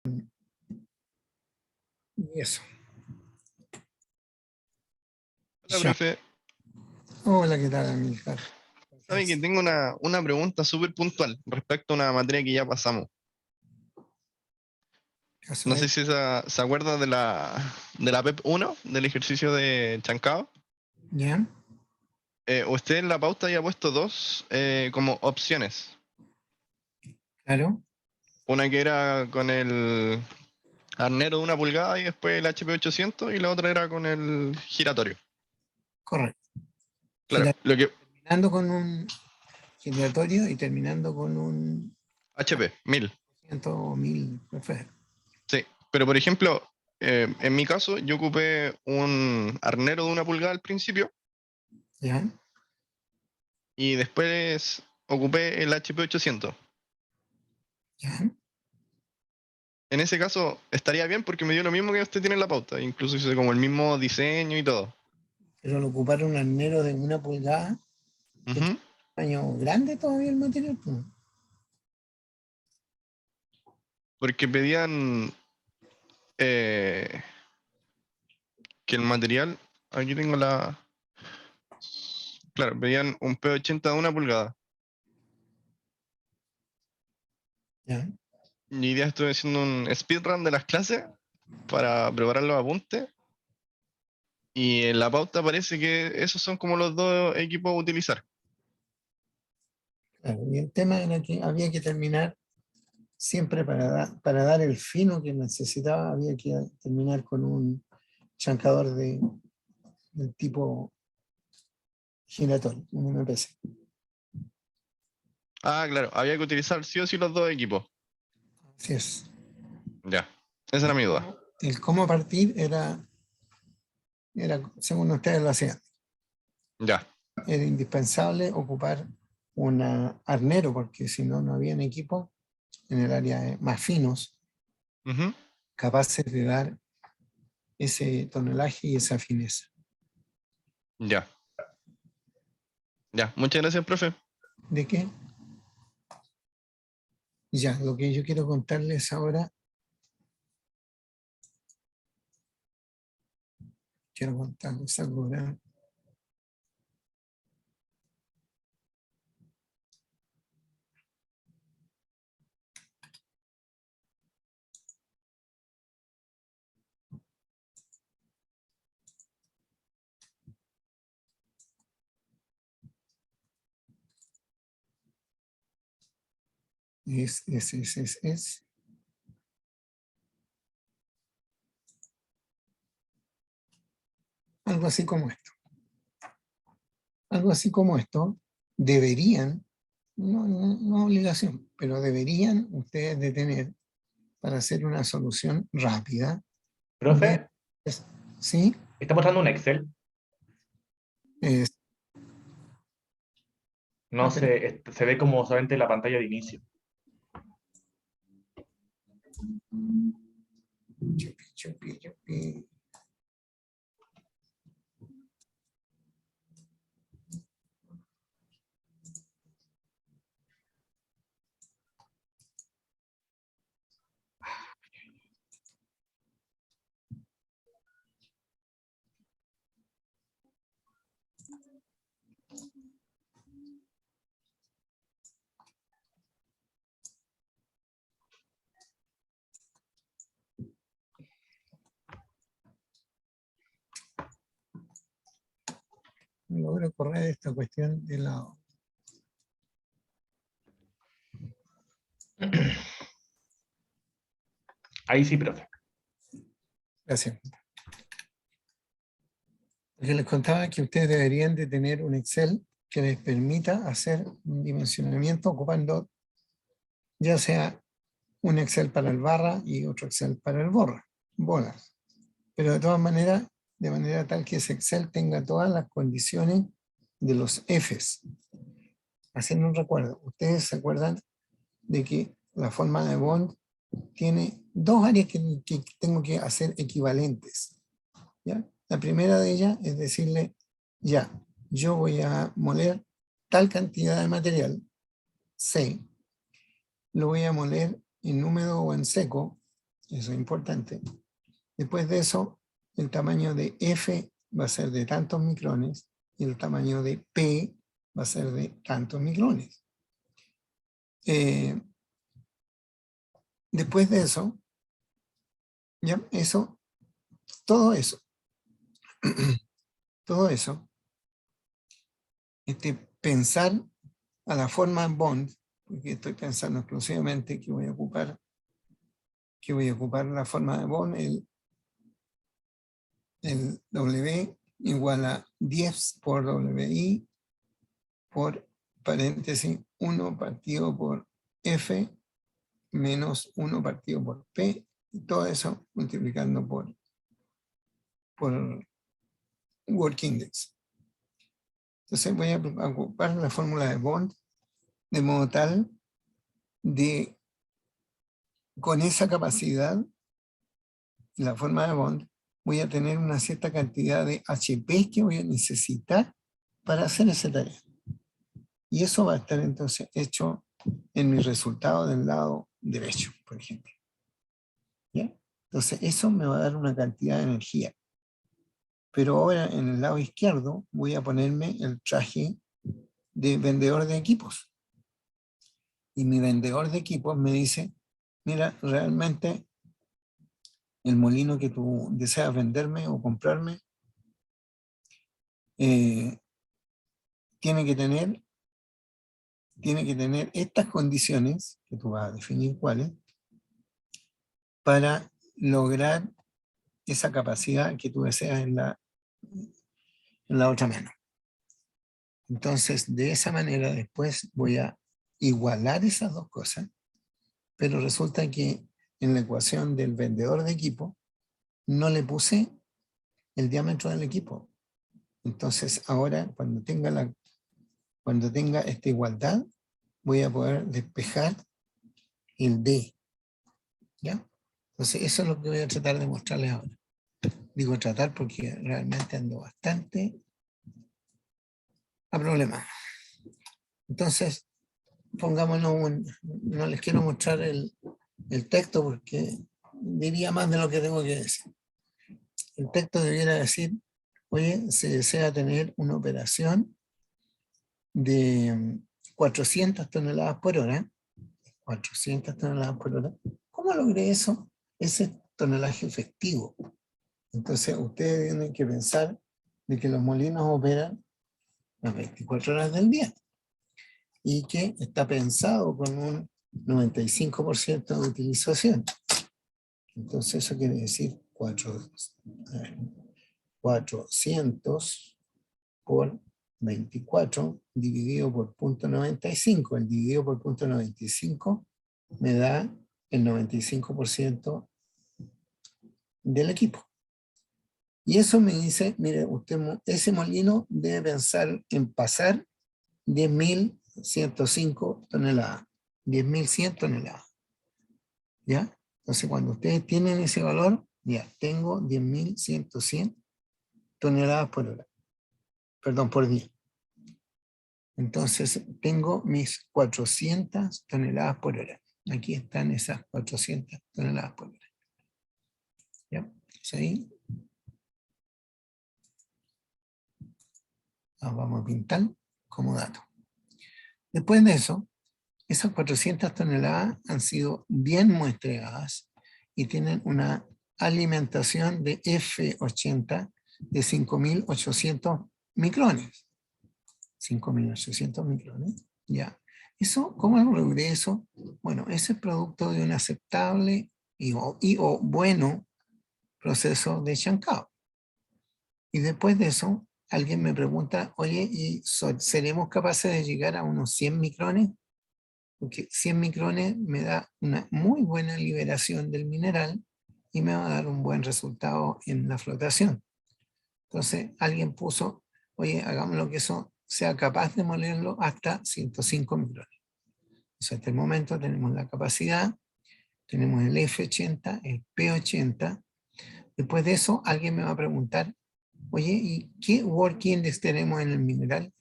Y eso. Hola, Ya. profe. Hola, ¿qué tal, Amilcar? Sabe que tengo una pregunta súper puntual respecto a una materia que ya pasamos. Caso No sé es, si se acuerda de la PEP 1, del ejercicio de Chancao. ¿ya? Usted en la pauta había puesto dos como opciones. Claro, Una que era con el arnero de 1 pulgada y después el HP 800 y la otra era con el giratorio. correcto. Claro, lo que Terminando con un giratorio y terminando con un HP 1000. 100.000, perfecto. Sí, pero por ejemplo, en mi caso yo ocupé un arnero de 1 pulgada al principio ¿Ya? y después ocupé el HP 800. ¿Ya? En ese caso estaría bien porque me dio lo mismo que usted tiene en la pauta, incluso hice como el mismo diseño y todo. Pero al ocupar un arnero de 1 pulgada, que tiene Ujú. un tamaño grande todavía el material, pues. Porque pedían eh, que el material, aquí tengo claro, pedían un P80 de 1 pulgada. ¿Ya? Y hoy día estuve haciendo un speedrun de las clases para preparar los apuntes. Y en la pauta parece que esos son como los dos equipos a utilizar. Claro. Y el tema era que había que terminar siempre para dar el fino que necesitaba, había que terminar con un chancador del tipo giratorio, un MPC. Ah, claro, había que utilizar sí o sí los dos equipos. Así es. Ya, esa era mi duda. El cómo partir era según ustedes lo hacían. Ya. Era indispensable ocupar un arnero, porque si no, no habían equipo en el área más finos Ujú. capaces de dar ese tonelaje y esa fineza. Ya, ya. Muchas gracias, profe. ¿De qué? Ya, lo que yo quiero contarles ahora, quiero contarles algo, ¿verdad? Es algo así como esto. Algo así como esto, deberían, no obligación, pero deberían ustedes de tener para hacer una solución rápida. De, Profe, ¿sí? está mostrando un Excel. Es- No pero, se ve como solamente la pantalla de inicio. chupi, chupi, chupi. No logro correr esta cuestión de lado. Ahí sí, profe. Gracias. Lo que les contaba es que ustedes deberían de tener un Excel que les permita hacer un dimensionamiento ocupando ya sea un Excel para el barra y otro Excel para el bolas. Pero de todas maneras, de manera tal que ese Excel tenga todas las condiciones de los Fs. Haciendo un recuerdo, ustedes se acuerdan de que la forma de Bond tiene dos áreas que tengo que hacer equivalentes. ¿Ya? La primera de ellas es decirle, ya, yo voy a moler tal cantidad de material, C, lo voy a moler en húmedo o en seco, Eso es importante. Después de eso, el tamaño de F va a ser de tantos micrones y el tamaño de P va a ser de tantos micrones. Después de eso, ya, todo eso, pensar a la forma Bond, porque estoy pensando exclusivamente que voy a ocupar la forma de Bond, el W igual a 10 por WI por paréntesis 1 partido por F menos 1 partido por P, y todo eso multiplicando por Work Index. Entonces voy a ocupar la fórmula de Bond de modo tal de, con esa capacidad, la forma de Bond, voy a tener una cierta cantidad de HP que voy a necesitar para hacer esa tarea. Y eso va a estar entonces hecho en mi resultado del lado derecho, por ejemplo. ¿Ya? Entonces eso me va a dar una cantidad de energía. Pero ahora en el lado izquierdo voy a ponerme el traje de vendedor de equipos. Y mi vendedor de equipos me dice, mira, realmente el molino que tú deseas venderme o comprarme tiene que tener estas condiciones, que tú vas a definir cuáles, para lograr esa capacidad que tú deseas en la otra mano. Entonces, de esa manera después voy a igualar esas dos cosas, pero resulta que en la ecuación del vendedor de equipo no le puse el diámetro del equipo. Entonces, ahora cuando tenga esta igualdad, voy a poder despejar el D. ¿Ya? Entonces, eso es lo que voy a tratar de mostrarles ahora. Digo tratar porque realmente ando bastante a problemas. Entonces, pongámonos no les quiero mostrar el texto porque diría más de lo que tengo que decir. El texto debiera decir, oye, se desea tener una operación de 400 toneladas por hora. 400 toneladas por hora. ¿Cómo logré eso? Ese tonelaje efectivo. Entonces, ustedes tienen que pensar de que los molinos operan las 24 horas del día y que está pensado con un 95% de utilización. Entonces, eso quiere decir 400 por 24 dividido por 0.95. El dividido por 0.95 me da el 95% del equipo. Y eso me dice, mire, ese molino debe pensar en pasar 10.105 toneladas. 10.100 toneladas. ¿Ya? Entonces, cuando ustedes tienen ese valor, ya, tengo 10.100 toneladas por hora. Perdón, por día. Entonces, tengo mis 400 toneladas por hora. Aquí están esas 400 toneladas por hora. ¿Ya? Entonces ahí las vamos a pintar como dato. Después de eso, esas 400 toneladas han sido bien muestreadas y tienen una alimentación de F80 de 5.800 micrones. 5.800 micrones, ya. Eso, ¿cómo logré eso? Bueno, ese es producto de un aceptable o bueno proceso de chancado. Y después de eso, alguien me pregunta, oye, ¿y seremos capaces de llegar a unos 100 micrones? Porque 100 micrones me da una muy buena liberación del mineral y me va a dar un buen resultado en la flotación. Entonces, alguien puso, oye, hagámoslo que eso sea capaz de molerlo hasta 105 micrones. Entonces, hasta el momento tenemos la capacidad, tenemos el F80, el P80. Después de eso, alguien me va a preguntar, oye, ¿y qué work index tenemos en el mineral?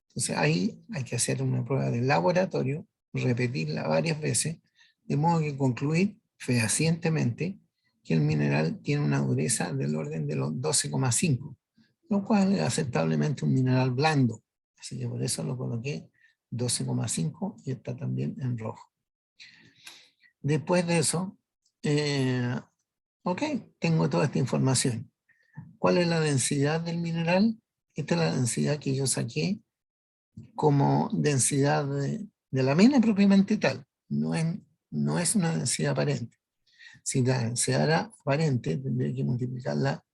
Entonces, ahí hay que hacer una prueba de laboratorio, repetirla varias veces, de modo que concluir fehacientemente que el mineral tiene una dureza del orden de los 12,5, lo cual es aceptablemente un mineral blando. Así que por eso lo coloqué 12,5 y está también en rojo. Después de eso, ok, tengo toda esta información. ¿Cuál es la densidad del mineral? Esta es la densidad que yo saqué como densidad de la mina propiamente tal. No es una densidad aparente. Si la densidad era aparente, tendría que multiplicarla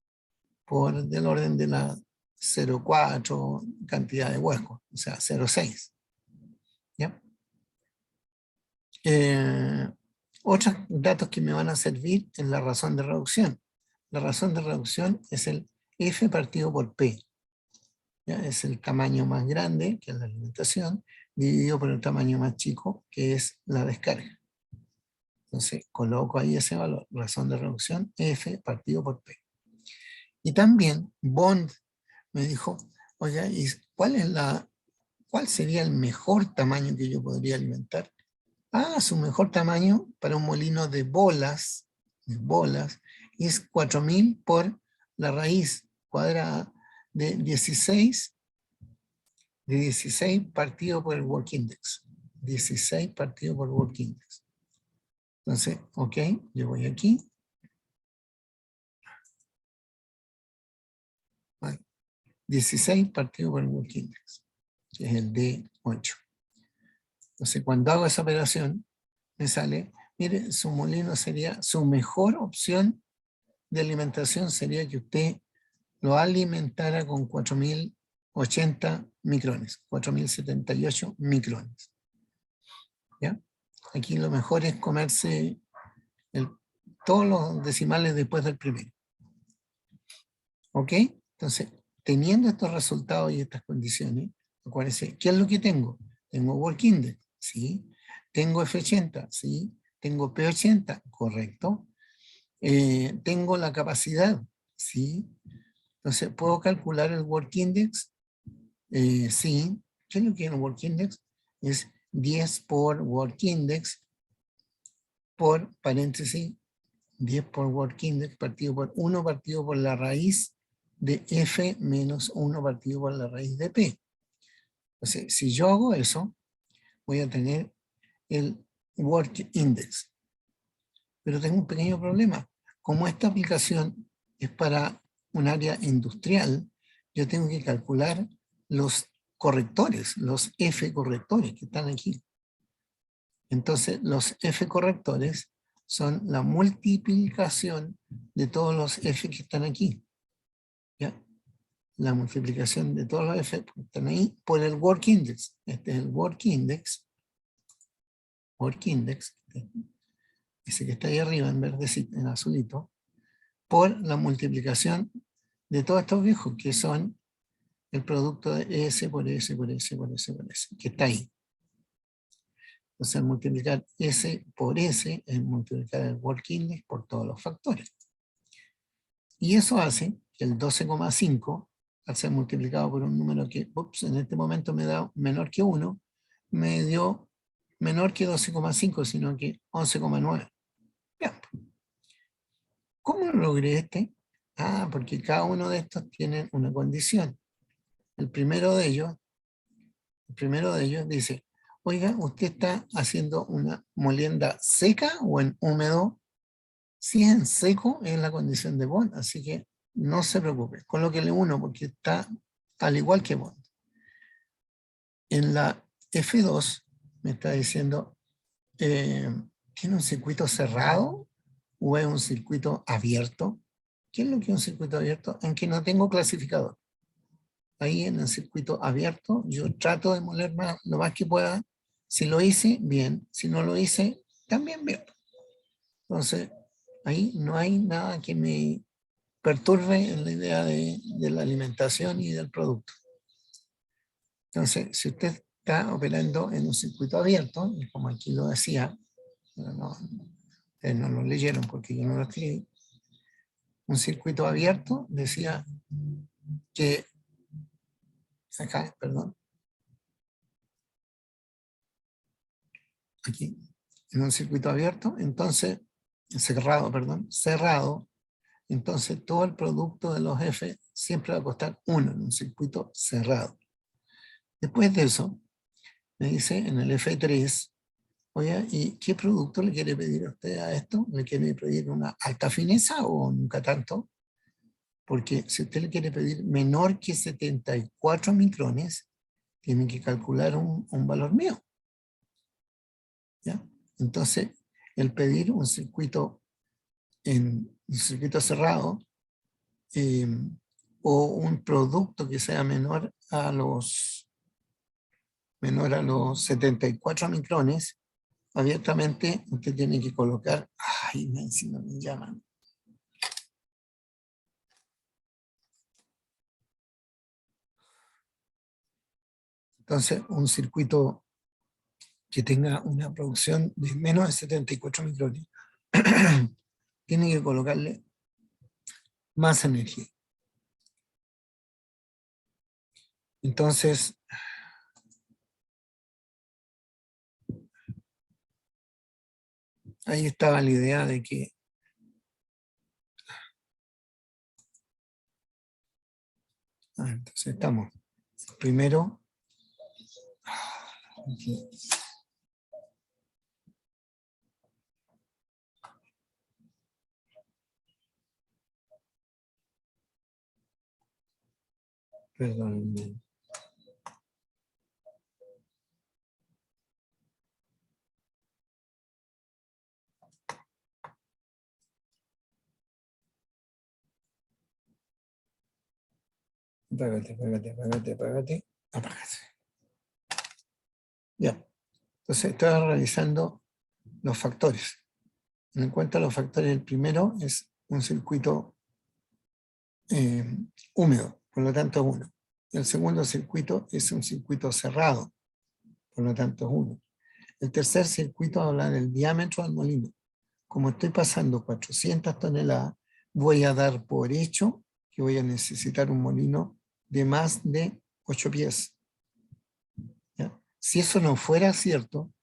por del orden de la 0,4 cantidad de huecos, o sea, 0,6. ¿Ya? Otros datos que me van a servir es la razón de reducción. La razón de reducción es el F partido por P. ¿Ya? Es el tamaño más grande, que es la alimentación, dividido por el tamaño más chico, que es la descarga. Entonces coloco ahí ese valor, razón de reducción, F partido por P. Y también Bond me dijo, oiga, ¿y cuál sería el mejor tamaño que yo podría alimentar? Su mejor tamaño para un molino de bolas es 4000 por la raíz cuadrada de 16 partido por el work index. 16 partido por el work index. Entonces, ok, yo voy aquí. Vale. 16 partido por el work index, que es el D8. Entonces, cuando hago esa operación, me sale, mire, su molino sería, su mejor opción de alimentación sería que usted lo alimentara con 4080 micrones, 4078 micrones. ¿Ya? Aquí lo mejor es comerse todos los decimales después del primero. ¿Ok? Entonces, teniendo estos resultados y estas condiciones, acuérdense, ¿qué es lo que tengo? Tengo work index, ¿sí? Tengo F80, ¿sí? Tengo P80, correcto. Tengo la capacidad, ¿sí? Entonces, ¿puedo calcular el work index? Sí. ¿Qué es lo que es el work index? Es 10 por work index por paréntesis, 10 por work index partido por 1 partido por la raíz de F menos 1 partido por la raíz de P. Entonces, si yo hago eso, voy a tener el work index. Pero tengo un pequeño problema. Como esta aplicación es para un área industrial, yo tengo que calcular los correctores, los F correctores que están aquí. Entonces, los F correctores son la multiplicación de todos los F que están aquí. ¿Ya? La multiplicación de todos los F que están ahí por el work index. Este es el work index. Work index. Ese que está ahí arriba en verdecito, en azulito. Por la multiplicación de todos estos viejos que son el producto de S por S por S por S por S, que está ahí. Entonces, al multiplicar S por S es multiplicar el work index por todos los factores. Y eso hace que el 12,5, al ser multiplicado por un número que, en este momento me da menor que 1, me dio menor que 12,5, sino que 11,9. Bien. ¿Cómo logré este? Porque cada uno de estos tiene una condición. El primero de ellos dice, oiga, ¿usted está haciendo una molienda seca o en húmedo? Si es en seco, es la condición de Bond, así que no se preocupe, colóquele 1 porque está al igual que Bond. En la F2 me está diciendo, ¿tiene un circuito cerrado o es un circuito abierto? ¿Qué es lo que es un circuito abierto? En que no tengo clasificador. Ahí en el circuito abierto yo trato de moler lo más que pueda. Si lo hice, bien. Si no lo hice, también bien. Entonces, ahí no hay nada que me perturbe en la idea de la alimentación y del producto. Entonces, si usted está operando en un circuito abierto, y como aquí lo decía, ustedes no lo leyeron porque yo no lo escribí, un circuito abierto decía que, acá, perdón, aquí, en un circuito abierto, entonces cerrado, entonces todo el producto de los F siempre va a costar 1 en un circuito cerrado. Después de eso, me dice en el F3, oye, ¿y qué producto le quiere pedir a usted a esto? ¿Le quiere pedir una alta fineza o nunca tanto? Porque si usted le quiere pedir menor que 74 micrones, tiene que calcular un valor mío. ¿Ya? Entonces, el pedir un circuito en un circuito cerrado o un producto que sea menor a los 74 micrones, abiertamente usted tiene que colocar, ay, encima me llaman. Entonces, un circuito que tenga una producción de menos de 74 micrones, tiene que colocarle más energía. Entonces, ahí estaba la idea de que entonces estamos primero aquí. Perdón. Apágate. Ya. Entonces estaba revisando los factores. En cuenta los factores, el primero es un circuito húmedo, por lo tanto es 1. El segundo circuito es un circuito cerrado, por lo tanto es 1. El tercer circuito habla del diámetro del molino. Como estoy pasando 400 toneladas, voy a dar por hecho que voy a necesitar un molino de más de 8 pies. ¿Ya? Si eso no fuera cierto,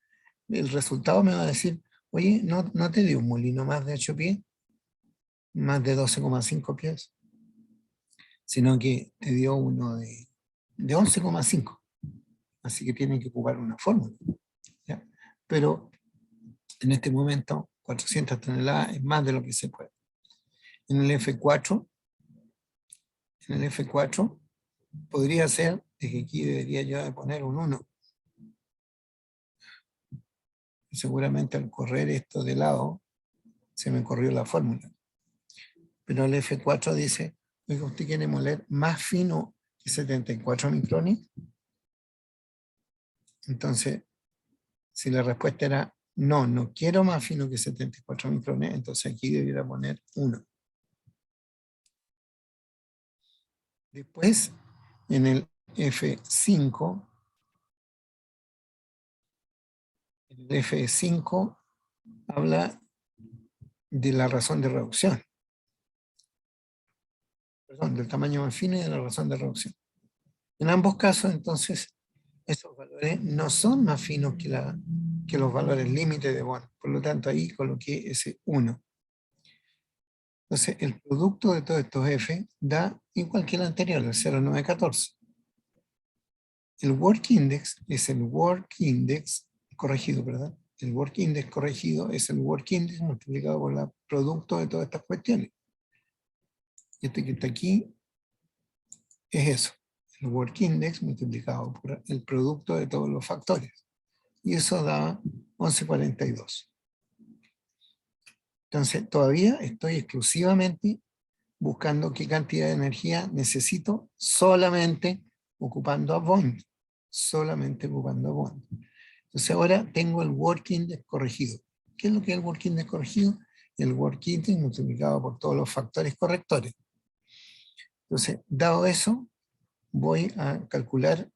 el resultado me va a decir, oye, no te dio un molino más de 8 pies, más de 12,5 pies, sino que te dio uno de 11,5. Así que tienen que ocupar una fórmula. ¿Ya? Pero en este momento, 400 toneladas es más de lo que se puede. En el F4, podría ser de que aquí debería yo de poner un 1. Seguramente al correr esto de lado, se me corrió la fórmula. Pero el F4 dice, oiga, ¿usted quiere moler más fino que 74 micrones? Entonces, si la respuesta era no quiero más fino que 74 micrones, entonces aquí debiera poner 1. Después, en el F5, habla de la razón de reducción. Perdón, del tamaño más fino y de la razón de reducción. En ambos casos, entonces, esos valores no son más finos que los valores límite de Bond. Por lo tanto, ahí coloqué ese 1. Entonces, el producto de todos estos F da igual que el anterior, el 0,914. El work index es el work index corregido, ¿verdad? El work index corregido es el work index multiplicado por el producto de todas estas cuestiones. Y este que está aquí es eso. El work index multiplicado por el producto de todos los factores. Y eso da 1142. Entonces, todavía estoy exclusivamente buscando qué cantidad de energía necesito solamente ocupando a Bond. Solamente ocupando a Bond. Entonces ahora tengo el work index corregido. ¿Qué es lo que es el work index corregido? El work index multiplicado por todos los factores correctores. Entonces, dado eso, voy a calcular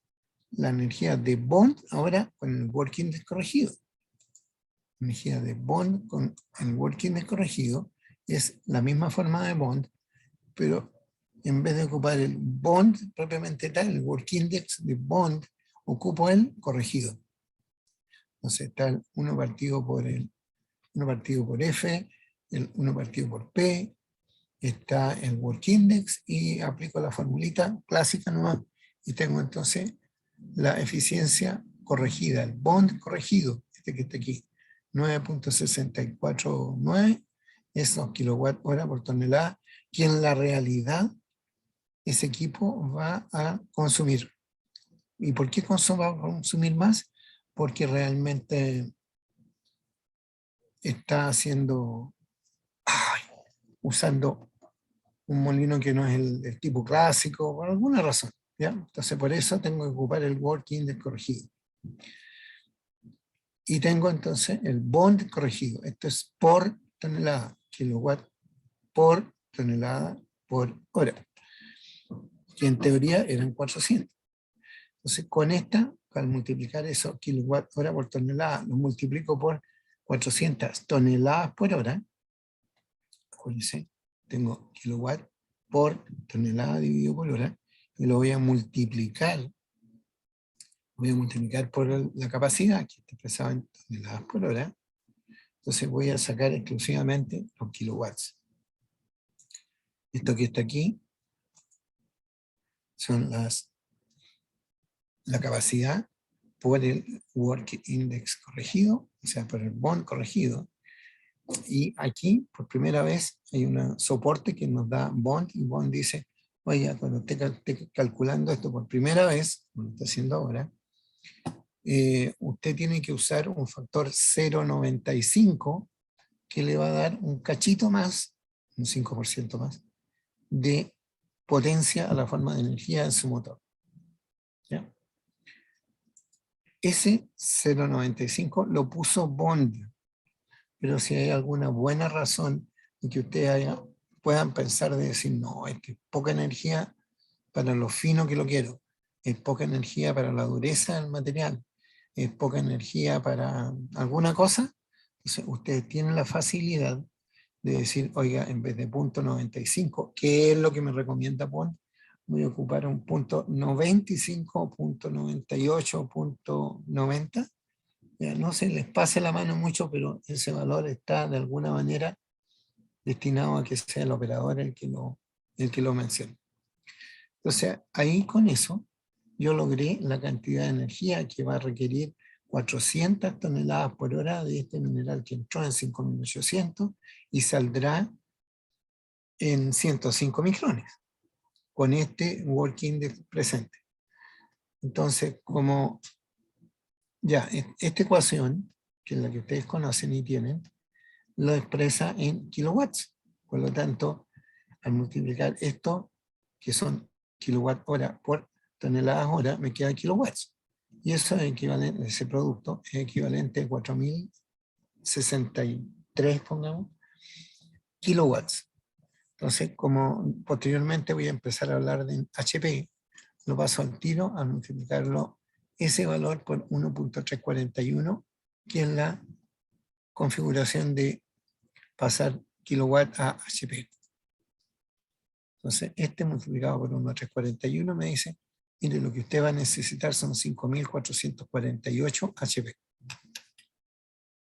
la energía de Bond ahora con el work index corregido. La energía de Bond con el work index corregido es la misma forma de Bond, pero en vez de ocupar el Bond propiamente tal, el work index de Bond, ocupo el corregido. Entonces está el 1 partido por F el 1 partido por P, está el work index y aplico la formulita clásica nomás y tengo entonces la eficiencia corregida, el bond corregido, este que está aquí, 9.649 esos kilowatt hora por tonelada, que en la realidad ese equipo va a consumir. ¿Y por qué va a consumir más? Porque realmente está haciendo, usando un molino que no es el tipo clásico, por alguna razón. ¿ya? Entonces por eso tengo que ocupar el work index corregido. Y tengo entonces el bond corregido. Esto es por tonelada, kilowatt por tonelada por hora. Que en teoría eran 400. Entonces con esta, al multiplicar eso, kilowatt hora por tonelada, lo multiplico por 400 toneladas por hora. Acuérdense, tengo kilowatt por tonelada dividido por hora, y lo voy a multiplicar por la capacidad, que está expresada en toneladas por hora. Entonces voy a sacar exclusivamente los kilowatts. Esto que está aquí son la capacidad por el work index corregido, o sea, por el bond corregido. Y aquí, por primera vez, hay un soporte que nos da bond, y bond dice, oye, cuando esté calculando esto por primera vez, como lo está haciendo ahora, usted tiene que usar un factor 0,95 que le va a dar un cachito más, un 5% más, de potencia a la forma de energía en su motor. ¿Ya? Ese 0,95 lo puso Bond, pero si hay alguna buena razón en que ustedes puedan pensar de decir, no, es que es poca energía para lo fino que lo quiero, es poca energía para la dureza del material, es poca energía para alguna cosa, entonces ustedes tienen la facilidad de decir, oiga, en vez de punto 95, ¿qué es lo que me recomienda Bond? Voy a ocupar un punto 95, punto 98, punto 90. Ya no se les pase la mano mucho, pero ese valor está de alguna manera destinado a que sea el operador el que lo mencione. Entonces, ahí con eso, yo logré la cantidad de energía que va a requerir 400 toneladas por hora de este mineral que entró en 5.800 y saldrá en 105 micrones con este work index presente. Entonces, como ya esta ecuación, que es la que ustedes conocen y tienen, lo expresa en kilowatts. Por lo tanto, al multiplicar esto, que son kilowatt hora por toneladas hora, me queda kilowatts. Y eso es equivalente, ese producto es equivalente a 4.063, pongamos, kilowatts. Entonces, como posteriormente voy a empezar a hablar de HP, lo paso al tiro a multiplicarlo ese valor por 1.341, que es la configuración de pasar kilowatt a HP. Entonces, este multiplicado por 1.341 me dice, mire, lo que usted va a necesitar son 5.448 HP.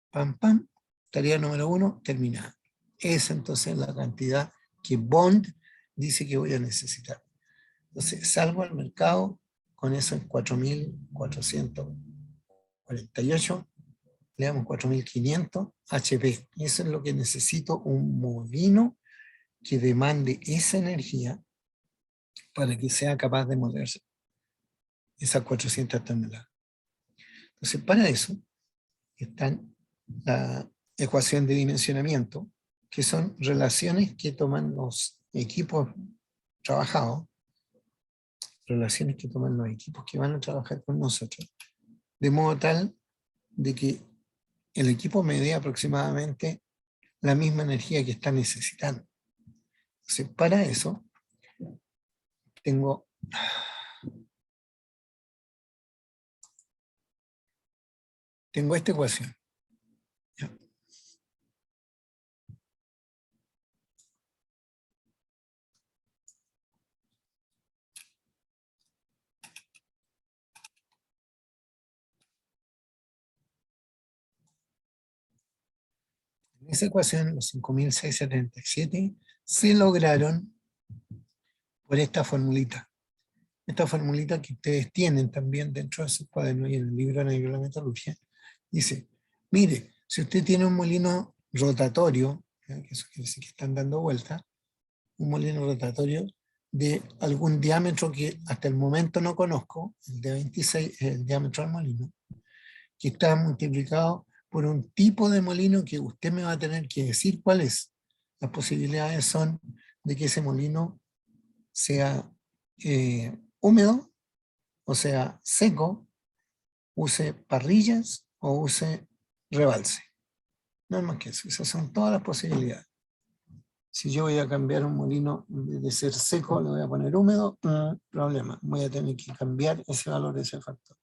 Pam, pam, tarea número 1 terminada. Esa entonces es la cantidad que Bond dice que voy a necesitar. Entonces, salgo al mercado con esos 4.448, le damos 4.500 HP. Y eso es lo que necesito, un molino que demande esa energía para que sea capaz de moverse esas 400 toneladas. Entonces, para eso están la ecuación de dimensionamiento, que son relaciones que toman los equipos trabajados, relaciones que toman los equipos que van a trabajar con nosotros, de modo tal de que el equipo me dé aproximadamente la misma energía que está necesitando. Entonces, para eso, tengo esta ecuación. ¿Ya? En esa ecuación, los 5.677, se lograron por esta formulita. Esta formulita que ustedes tienen también dentro de sus cuadernos y en el libro de Hidrometalurgia, dice, mire, si usted tiene un molino rotatorio, ¿ya? Que eso quiere decir que están dando vueltas, un molino rotatorio de algún diámetro que hasta el momento no conozco, el de 26 es el diámetro del molino, que está multiplicado por un tipo de molino que usted me va a tener que decir cuál es. Las posibilidades son de que ese molino sea húmedo, o sea seco, use parrillas o use rebalse. No es más que eso, esas son todas las posibilidades. Si yo voy a cambiar un molino, en vez de ser seco, le voy a poner húmedo, problema, voy a tener que cambiar ese valor, ese factor.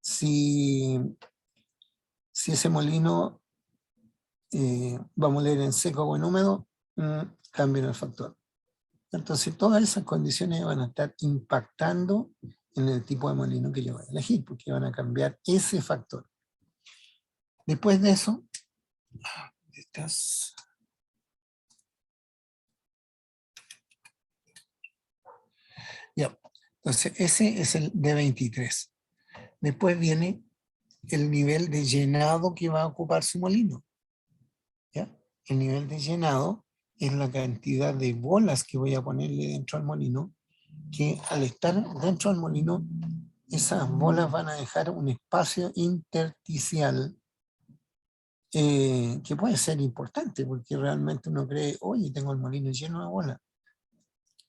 Si ese molino va a moler en seco o en húmedo, cambien el factor. Entonces todas esas condiciones van a estar impactando en el tipo de molino que yo voy a elegir, porque van a cambiar ese factor. Después de eso, ya, entonces ese es el D23. Después viene el nivel de llenado que va a ocupar su molino. ¿Ya? El nivel de llenado es la cantidad de bolas que voy a ponerle dentro del molino, que al estar dentro del molino, esas bolas van a dejar un espacio intersticial que puede ser importante, porque realmente uno cree, oye, tengo el molino lleno de bolas.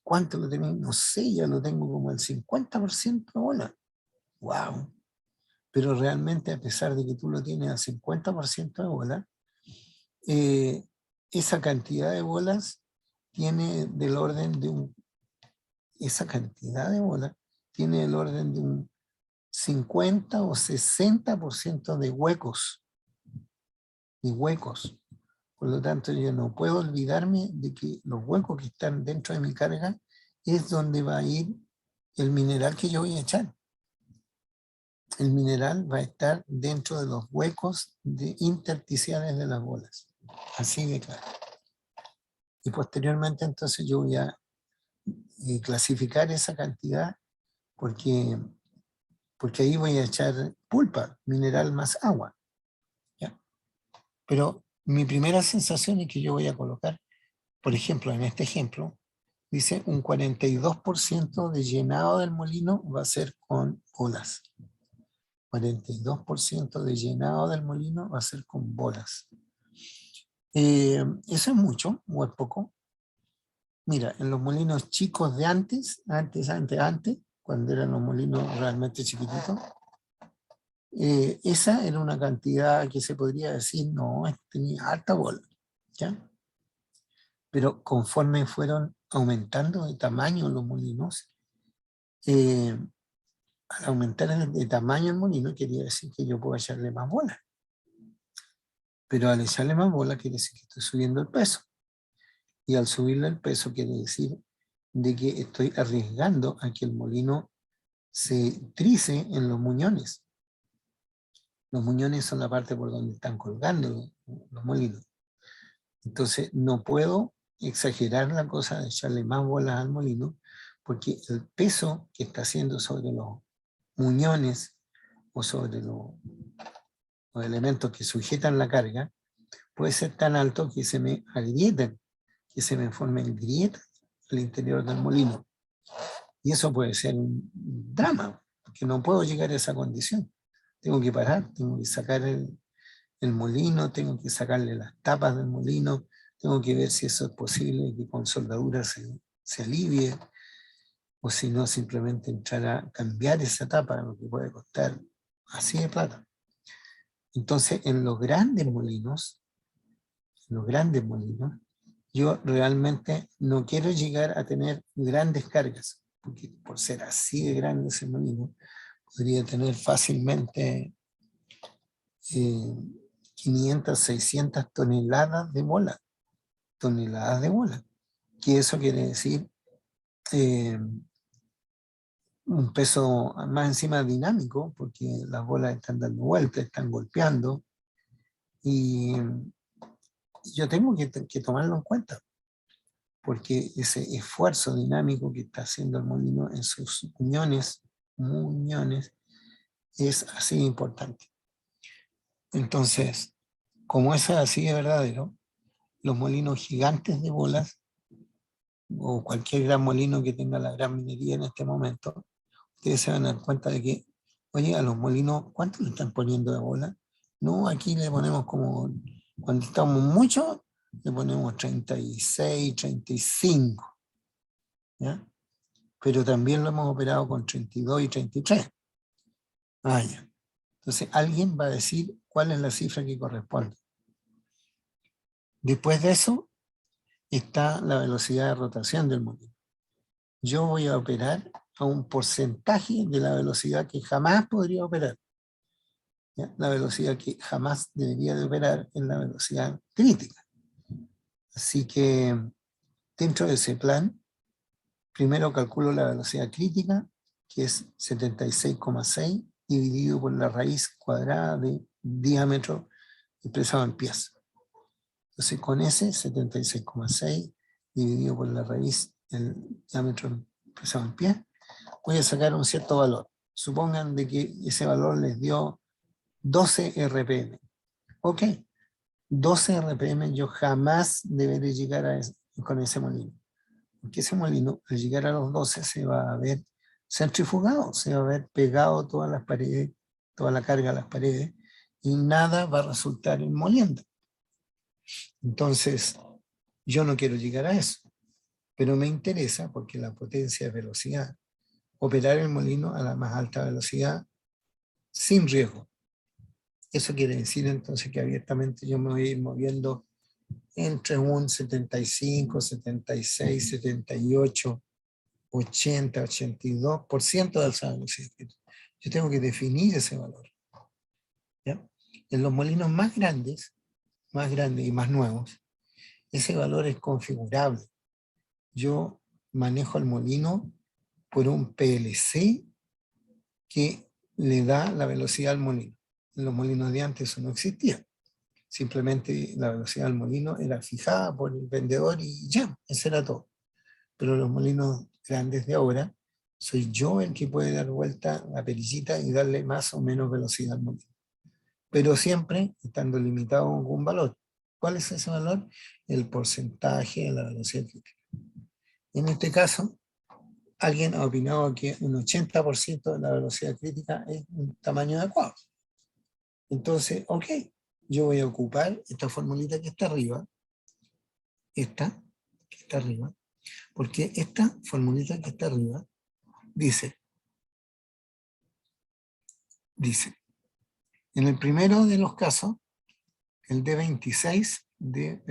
¿Cuánto lo tengo? No sé, ya lo tengo como el 50% de bolas. ¡Wow! Pero realmente, a pesar de que tú lo tienes al 50% de bolas, esa cantidad de bolas tiene del orden de un... Esa cantidad de bolas tiene el orden de un 50 o 60% de huecos. Por lo tanto, yo no puedo olvidarme de que los huecos que están dentro de mi carga es donde va a ir el mineral que yo voy a echar. El mineral va a estar dentro de los huecos intersticiales de las bolas. Así de claro. Y posteriormente entonces yo voy a clasificar esa cantidad porque ahí voy a echar pulpa, mineral más agua. ¿Ya? Pero mi primera sensación es que yo voy a colocar, por ejemplo, en este ejemplo, dice un 42% de llenado del molino va a ser con bolas. 42% de llenado del molino va a ser con bolas. ¿Eso es mucho o es poco? Mira, en los molinos chicos de antes, cuando eran los molinos realmente chiquititos, esa era una cantidad que se podría decir, no, tenía alta bola, ¿ya? Pero conforme fueron aumentando de tamaño los molinos, al aumentar de tamaño el molino quería decir que yo puedo echarle más bola. Pero al echarle más bola quiere decir que estoy subiendo el peso. Y al subirle el peso quiere decir de que estoy arriesgando a que el molino se trice en los muñones. Los muñones son la parte por donde están colgando los molinos. Entonces no puedo exagerar la cosa de echarle más bolas al molino, porque el peso que está haciendo sobre los muñones o sobre los elementos que sujetan la carga puede ser tan alto que se me agrieten, que se me formen grietas al interior del molino. Y eso puede ser un drama, porque no puedo llegar a esa condición. Tengo que parar, tengo que sacar el molino, tengo que sacarle las tapas del molino, tengo que ver si eso es posible, que con soldadura se alivie, o si no, simplemente entrar a cambiar esa tapa, lo que puede costar así de plata. Entonces, en los grandes molinos, yo realmente no quiero llegar a tener grandes cargas, porque por ser así de grande ese molino, podría tener fácilmente 500, 600 toneladas de bola. Que eso quiere decir un peso más encima dinámico, porque las bolas están dando vueltas, están golpeando, y yo tengo que tomarlo en cuenta, porque ese esfuerzo dinámico que está haciendo el molino en sus muñones es así de importante. Entonces, como eso es así de verdadero, los molinos gigantes de bolas, o cualquier gran molino que tenga la gran minería en este momento, ustedes se van a dar cuenta de que, oye, a los molinos, ¿cuánto le están poniendo de bola? No, aquí le ponemos como, cuando estamos mucho, le ponemos 36, 35, ¿ya? Pero también lo hemos operado con 32 y 33. Ah, ya. Entonces, alguien va a decir cuál es la cifra que corresponde. Después de eso, está la velocidad de rotación del molino. Yo voy a operar a un porcentaje de la velocidad que jamás podría operar. ¿Ya? La velocidad que jamás debería de operar es la velocidad crítica. Así que dentro de ese plan, primero calculo la velocidad crítica, que es 76,6 dividido por la raíz cuadrada de diámetro expresado en pies. Entonces con ese 76,6 dividido por la raíz del diámetro expresado en pies, voy a sacar un cierto valor. Supongan de que ese valor les dio 12 RPM. Ok, 12 RPM yo jamás deberé llegar con ese molino. Porque ese molino, al llegar a los 12, se va a ver centrifugado, se va a ver pegado todas las paredes, toda la carga a las paredes, y nada va a resultar en moliendo. Entonces, yo no quiero llegar a eso, pero me interesa, porque la potencia es velocidad, operar el molino a la más alta velocidad sin riesgo. Eso quiere decir entonces que abiertamente yo me voy a ir moviendo entre un 75, 76, 78, 80, 82% de alzada velocidad. Yo tengo que definir ese valor. ¿Ya? En los molinos más grandes y más nuevos, ese valor es configurable. Yo manejo el molino por un PLC que le da la velocidad al molino. En los molinos de antes eso no existía. Simplemente la velocidad del molino era fijada por el vendedor y ya, eso era todo. Pero los molinos grandes de ahora, soy yo el que puede dar vuelta la perillita y darle más o menos velocidad al molino. Pero siempre estando limitado a algún valor. ¿Cuál es ese valor? El porcentaje de la velocidad crítica. En este caso, alguien ha opinado que un 80% de la velocidad crítica es un tamaño adecuado. Entonces, ok, yo voy a ocupar esta formulita que está arriba, porque esta formulita que está arriba dice, en el primero de los casos, el D26, me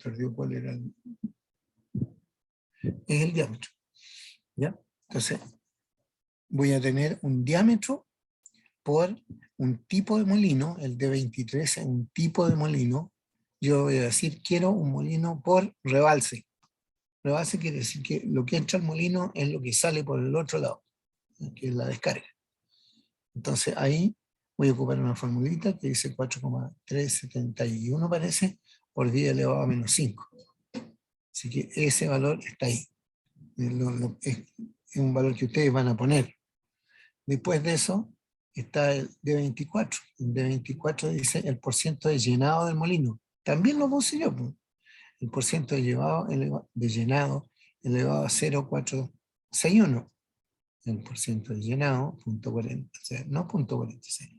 perdió cuál era es el diámetro, ¿ya? Entonces, voy a tener un diámetro por un tipo de molino, el D23 es un tipo de molino. Yo voy a decir, quiero un molino por rebalse. Rebalse quiere decir que lo que entra al molino es lo que sale por el otro lado, que es la descarga. Entonces ahí voy a ocupar una formulita que dice 4,371 parece, por 10 elevado a menos 5. Así que ese valor está ahí. Es un valor que ustedes van a poner. Después de eso está el D24. El D24 dice el porciento de llenado del molino. También lo puse yo. El porciento de llenado elevado a 0,461. El porciento de llenado, 0,40, no 0,46.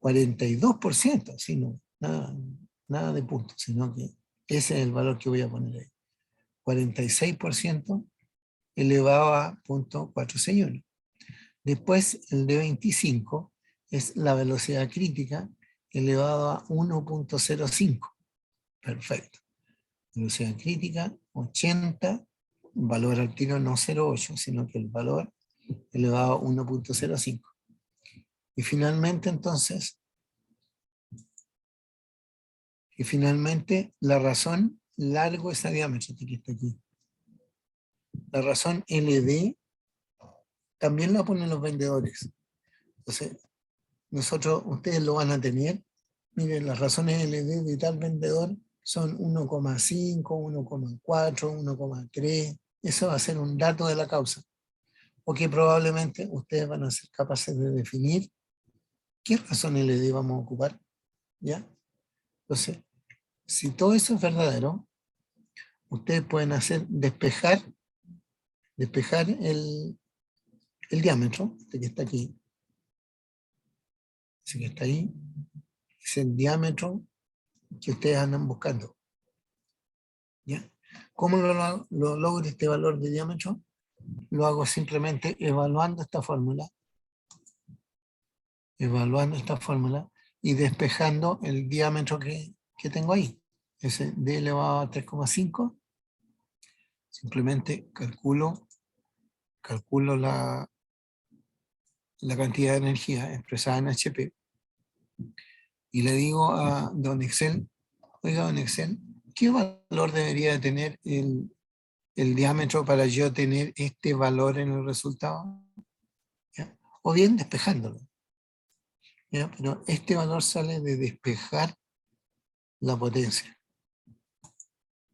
42%, sí, no, nada de puntos, sino que ese es el valor que voy a poner ahí. 46% elevado a 0,461. Después el de 25 es la velocidad crítica elevado a 1,05. Perfecto. Velocidad crítica 80, valor al tiro no 0,8, sino que el valor elevado a 1,05. Y finalmente entonces, la razón largo es a diámetro, que está aquí. La razón LD también la ponen los vendedores. Entonces, ustedes lo van a tener. Miren, las razones LD de tal vendedor son 1,5, 1,4, 1,3. Eso va a ser un dato de la causa. O que probablemente ustedes van a ser capaces de definir qué razón LD vamos a ocupar. ¿Ya? Entonces, si todo eso es verdadero, ustedes pueden hacer despejar el diámetro, este que está aquí, ese que está ahí, es el diámetro que ustedes andan buscando. ¿Ya? ¿Cómo lo logro este valor de diámetro? Lo hago simplemente evaluando esta fórmula y despejando el diámetro que tengo ahí. Ese d elevado a 3,5. Simplemente calculo la cantidad de energía expresada en HP y le digo a don Excel, oiga don Excel, ¿qué valor debería de tener el diámetro para yo tener este valor en el resultado? ¿Ya? O bien despejándolo. ¿Ya? Pero este valor sale de despejar la potencia.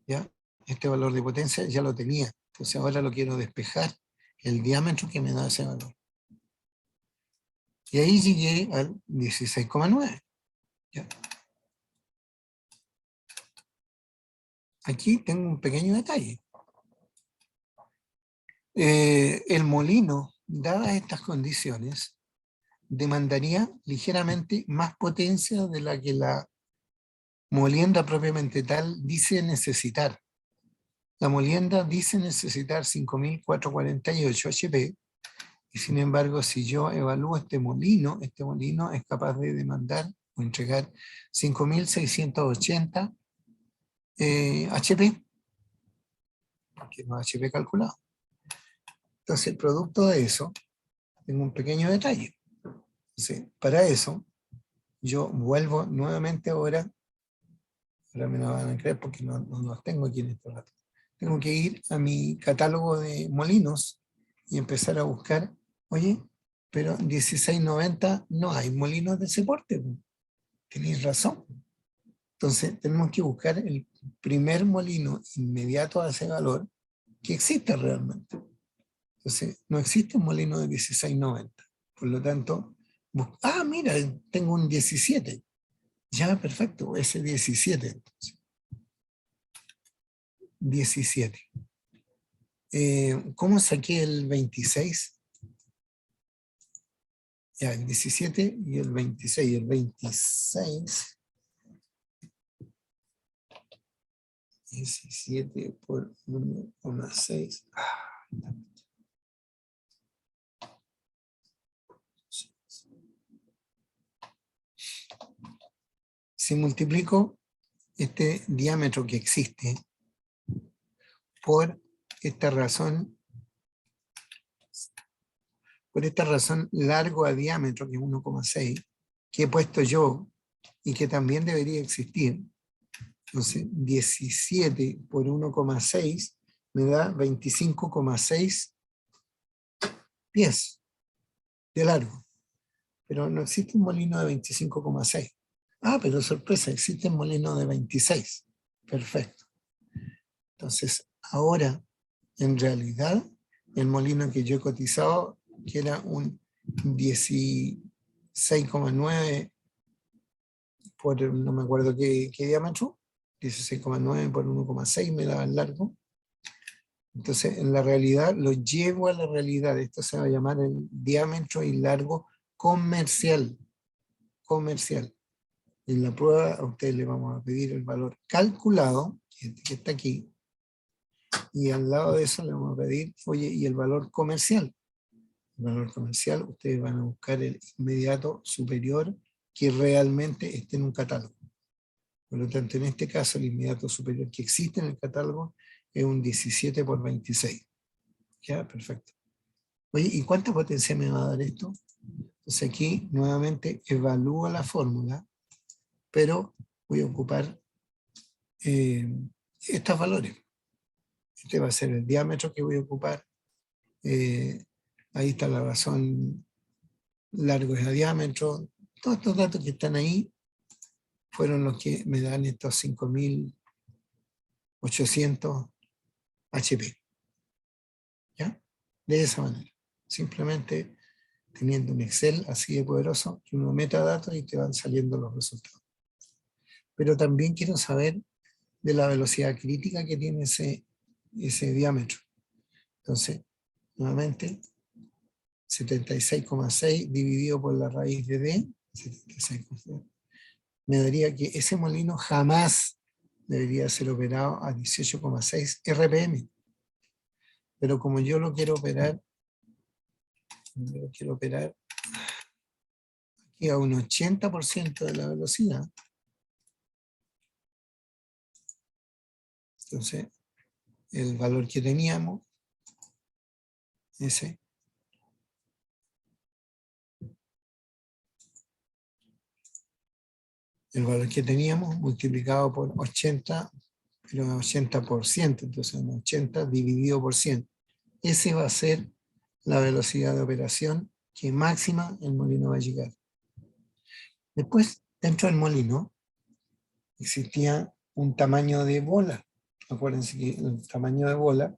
¿Ya? Este valor de potencia ya lo tenía. Entonces ahora lo quiero despejar el diámetro que me da ese valor. Y ahí llegué al 16,9. ¿Ya? Aquí tengo un pequeño detalle. El molino, dadas estas condiciones, demandaría ligeramente más potencia de la que la molienda propiamente tal dice necesitar. La molienda dice necesitar 5.448 HP, y sin embargo, si yo evalúo este molino es capaz de demandar o entregar 5.680 HP, porque no HP calculado. Entonces, producto de eso, tengo un pequeño detalle. Entonces, para eso, yo vuelvo nuevamente ahora me lo van a creer porque no los tengo aquí en este rato. Tengo que ir a mi catálogo de molinos y empezar a buscar, oye, pero 1690 no hay molinos de ese porte. Tenéis razón. Entonces tenemos que buscar el primer molino inmediato a ese valor que existe realmente. Entonces no existe un molino de 1690. Por lo tanto, mira, tengo un 17. Ya, perfecto, ese 17 entonces. 17. ¿Cómo saqué el 26? Ya, el 17 y el 26. El 26. 17 por 1,6. Si multiplico este diámetro que existe por esta razón largo a diámetro, que es 1,6, que he puesto yo y que también debería existir. Entonces, 17 por 1,6 me da 25,6 pies de largo. Pero no existe un molino de 25,6. Pero sorpresa, existe un molino de 26. Perfecto. Entonces, ahora, en realidad, el molino que yo he cotizado, que era un 16,9 por, no me acuerdo qué diámetro, 16,9 por 1,6 me daba el largo. Entonces, en la realidad, lo llevo a la realidad. Esto se va a llamar el diámetro y largo comercial. Comercial. En la prueba a ustedes les vamos a pedir el valor calculado, que está aquí, y al lado de eso le vamos a pedir, oye, y el valor comercial. El valor comercial, ustedes van a buscar el inmediato superior que realmente esté en un catálogo. Por lo tanto, en este caso, el inmediato superior que existe en el catálogo es un 17 por 26. ¿Ya? Perfecto. Oye, ¿y cuánta potencia me va a dar esto? Entonces aquí, nuevamente, evalúo la fórmula, pero voy a ocupar estos valores. Este va a ser el diámetro que voy a ocupar. Ahí está la razón, largo es a diámetro, Todos estos datos que están ahí fueron los que me dan estos 5.800 HP. ¿Ya? De esa manera. Simplemente teniendo un Excel así de poderoso, que uno meta datos y te van saliendo los resultados. Pero también quiero saber de la velocidad crítica que tiene ese diámetro. Entonces, nuevamente, 76,6 dividido por la raíz de D, 76,6, me daría que ese molino jamás debería ser operado a 18,6 RPM. Pero como yo lo quiero operar aquí a un 80% de la velocidad, entonces el valor que teníamos, ese, el valor que teníamos multiplicado por 80, pero 80%, entonces un 80 dividido por 100. Ese va a ser la velocidad de operación que máxima el molino va a llegar. Después, dentro del molino, existía un tamaño de bola. Acuérdense que el tamaño de bola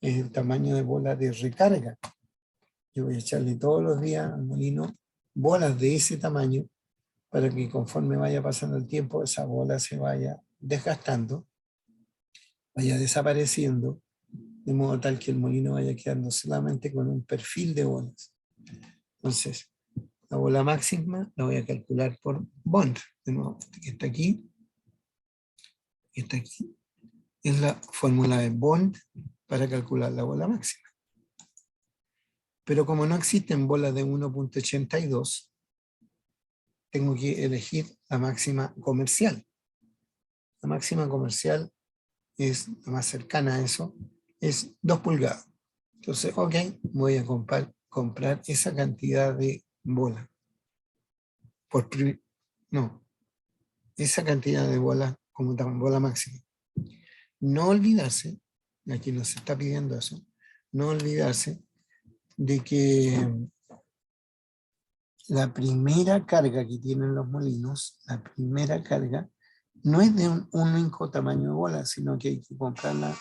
es el tamaño de bola de recarga. Yo voy a echarle todos los días al molino bolas de ese tamaño para que conforme vaya pasando el tiempo, esa bola se vaya desgastando, vaya desapareciendo, de modo tal que el molino vaya quedando solamente con un perfil de bolas. Entonces, la bola máxima la voy a calcular por Bond, de modo que está aquí, está aquí. Es la fórmula de Bond para calcular la bola máxima. Pero como no existen bolas de 1.82, tengo que elegir la máxima comercial. La máxima comercial es la más cercana a eso, es 2 pulgadas. Entonces, ok, voy a comprar esa cantidad de bola. No, esa cantidad de bola como bola máxima. No olvidarse, aquí nos está pidiendo eso, no olvidarse de que la primera carga que tienen los molinos, la primera carga, no es de un único tamaño de bola, sino que hay que comprarla,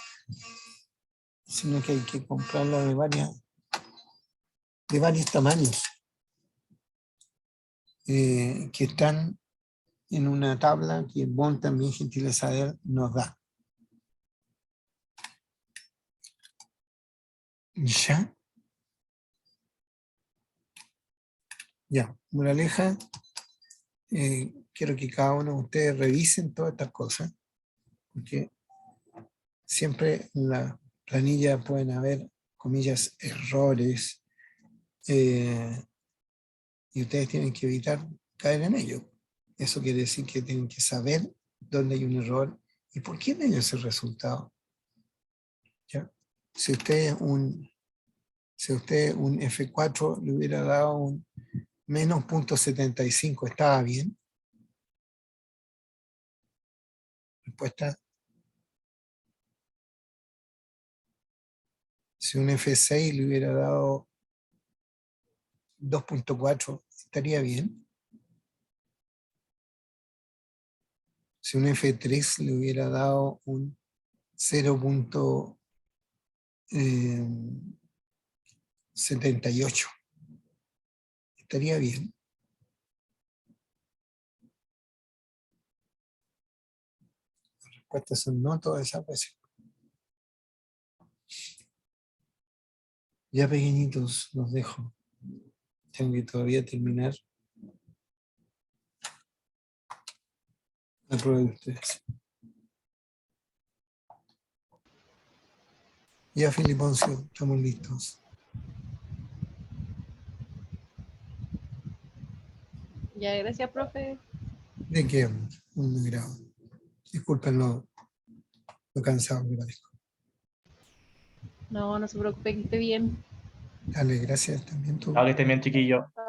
de varios tamaños, que están en una tabla que Bond también, gentil saber, nos da. ¿Ya? Ya, moraleja, quiero que cada uno de ustedes revisen todas estas cosas, porque siempre en la planilla pueden haber, comillas, errores, y ustedes tienen que evitar caer en ello. Eso quiere decir que tienen que saber dónde hay un error y por qué me dio ese resultado. ¿Ya? Si usted un F4 le hubiera dado un menos 0.75, ¿estaba bien? Respuesta. Si un F6 le hubiera dado 2.4, ¿estaría bien? Si un F3 le hubiera dado un 0.78, ¿estaría bien? Las respuestas son no todas esas veces. Ya pequeñitos, los dejo. Tengo que todavía terminar la prueba de ustedes. Ya, Filiponcio, estamos listos. Ya, gracias, profe. ¿De qué? Un grado. Disculpen lo cansado que parezco. No, no se preocupe, que esté bien. Dale, gracias también tú. Ahora que estén bien, chiquillos.